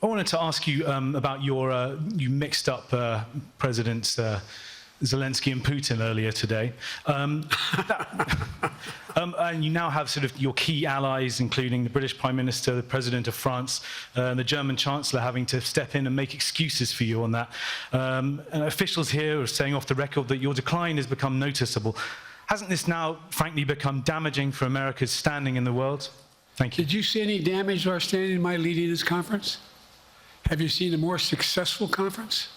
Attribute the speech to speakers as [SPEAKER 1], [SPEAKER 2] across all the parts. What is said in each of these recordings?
[SPEAKER 1] I wanted to ask you about your, you mixed up Presidents Zelensky and Putin earlier today. And you now have sort of your key allies, including the British Prime Minister, the President of France, and the German Chancellor having to step in and make excuses for you on that. And officials here are saying off the record that your decline has become noticeable. Hasn't this now, frankly, become damaging for America's standing in the world? Thank you.
[SPEAKER 2] Did you see any damage to our standing in my leading this conference? Have you seen a more successful conference?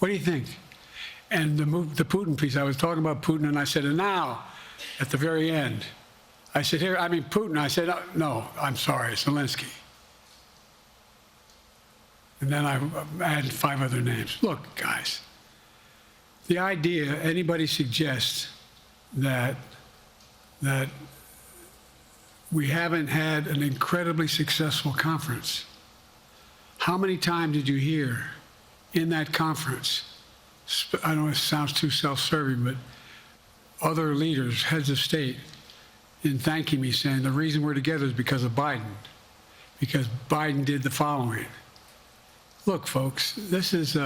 [SPEAKER 2] What do you think? And the Putin piece, I was talking about Putin, and I said, and now, at the very end, I said, here, I mean, Putin, I said, no, I'm sorry, Zelensky. And then I added 5 other names. Look, guys, the idea anybody suggests that we haven't had an incredibly successful conference. How many times did you hear in that conference, I know it sounds too self-serving, but other leaders, heads of state, in thanking me, saying the reason we're together is because of Biden, because Biden did the following. Look, folks, this is,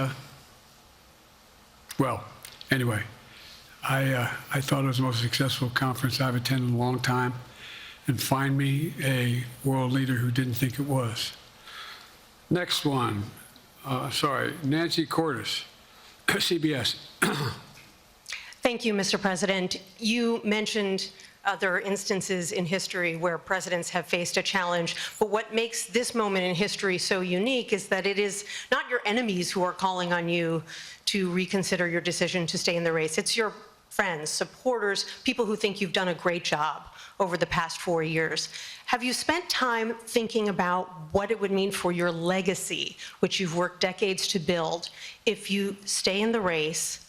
[SPEAKER 2] well, anyway, I thought it was the most successful conference I've attended in a long time, and find me a world leader who didn't think it was. Next one, Nancy Cordes, CBS.
[SPEAKER 3] Thank you, Mr. President. You mentioned other instances in history where presidents have faced a challenge, but what makes this moment in history so unique is that it is not your enemies who are calling on you to reconsider your decision to stay in the race. It's your friends, supporters, people who think you've done a great job over the past 4 years. Have you spent time thinking about what it would mean for your legacy, which you've worked decades to build, if you stay in the race,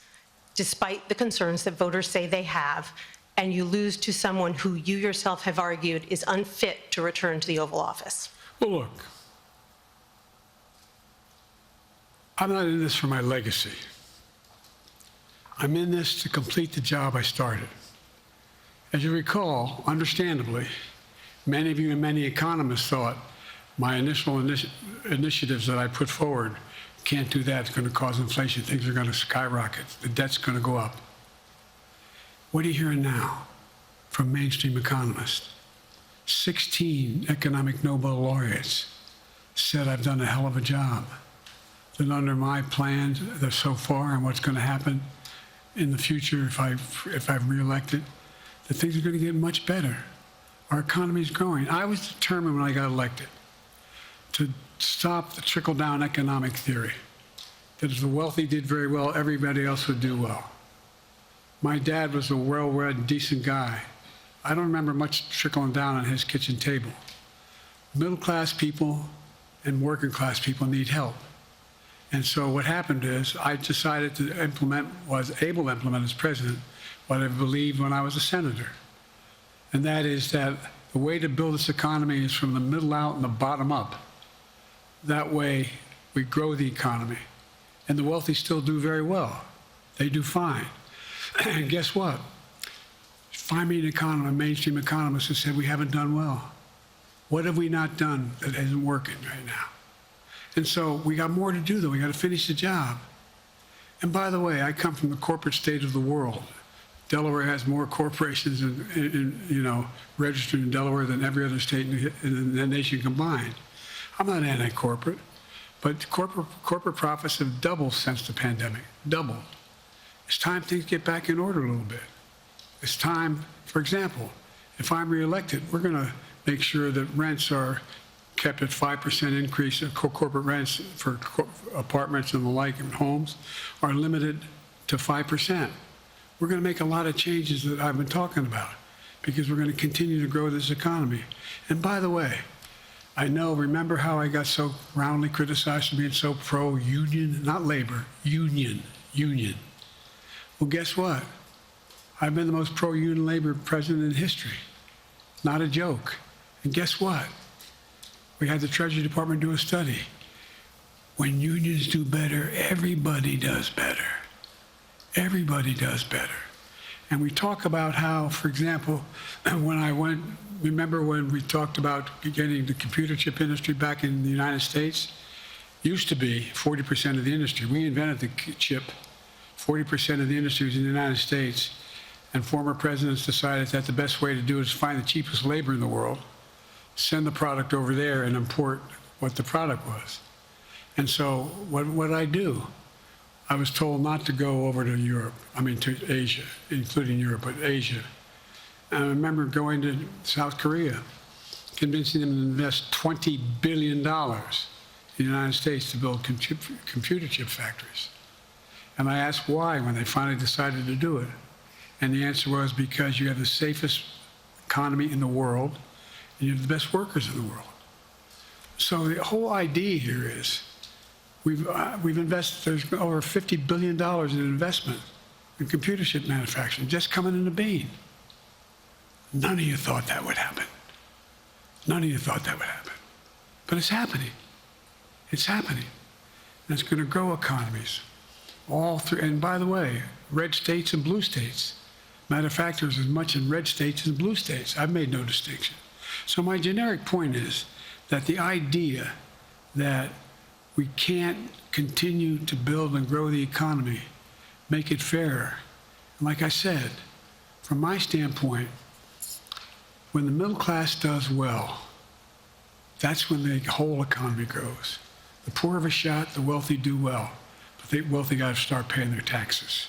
[SPEAKER 3] despite the concerns that voters say they have, and you lose to someone who you yourself have argued is unfit to return to the Oval Office?
[SPEAKER 2] Well, look, I'm not in this for my legacy. I'm in this to complete the job I started. As you recall, understandably, many of you and many economists thought my initial initiatives that I put forward, can't do that, it's going to cause inflation, things are going to skyrocket, the debt's going to go up. What are you hearing now from mainstream economists? 16 economic Nobel laureates said I've done a hell of a job. That under my plans so far and what's going to happen in the future if I'm reelected, that things are going to get much better. Our economy is growing. I was determined when I got elected to stop the trickle-down economic theory, that if the wealthy did very well, everybody else would do well. My dad was a well-read, decent guy. I don't remember much trickling down on his kitchen table. Middle-class people and working-class people need help. And so what happened is I decided to implement, was able to implement as president, what I believed when I was a senator. And that is that the way to build this economy is from the middle out and the bottom up. That way we grow the economy. And the wealthy still do very well. They do fine. And guess what? Find me an economist, a mainstream economist who said we haven't done well. What have we not done that isn't working right now? And so we got more to do, though. We got to finish the job. And by the way, I come from the corporate state of the world. Delaware has more corporations registered in Delaware than every other state in the nation combined. I'm not anti-corporate, but corporate profits have doubled since the pandemic, doubled. It's time things get back in order a little bit. It's time, for example, if I'm reelected, we're going to make sure that rents are kept at 5% increase of corporate rents for apartments and the like and homes are limited to 5%. We're going to make a lot of changes that I've been talking about because we're going to continue to grow this economy. And by the way, I know, remember how I got so roundly criticized for being so pro-union, not labor, union. Well, guess what? I've been the most pro-union labor president in history. Not a joke. And guess what? We had the Treasury Department do a study. When unions do better, everybody does better. Everybody does better. And we talk about how, for example, when I went, remember when we talked about getting the computer chip industry back in the United States? used to be 40% of the industry. We invented the chip. 40% of the industry was in the United States, and former presidents decided that the best way to do it is find the cheapest labor in the world, send the product over there, and import what the product was. And so what did I do? I was told not to go over to Europe, to Asia, including Europe, but Asia. And I remember going to South Korea, convincing them to invest $20 billion in the United States to build computer chip factories. And I asked why when they finally decided to do it. And the answer was because you have the safest economy in the world, and you have the best workers in the world. So the whole idea here is we've invested, there's over $50 billion in investment in computer chip manufacturing just coming into being. None of you thought that would happen. None of you thought that would happen. But it's happening. It's happening. And it's going to grow economies all through. And by the way, red states and blue states. Matter of fact, there's as much in red states as blue states. I've made no distinction. So my generic point is that the idea that we can't continue to build and grow the economy, make it fairer. And like I said, from my standpoint, when the middle class does well, that's when the whole economy grows. The poor have a shot, the wealthy do well, but the wealthy got to start paying their taxes.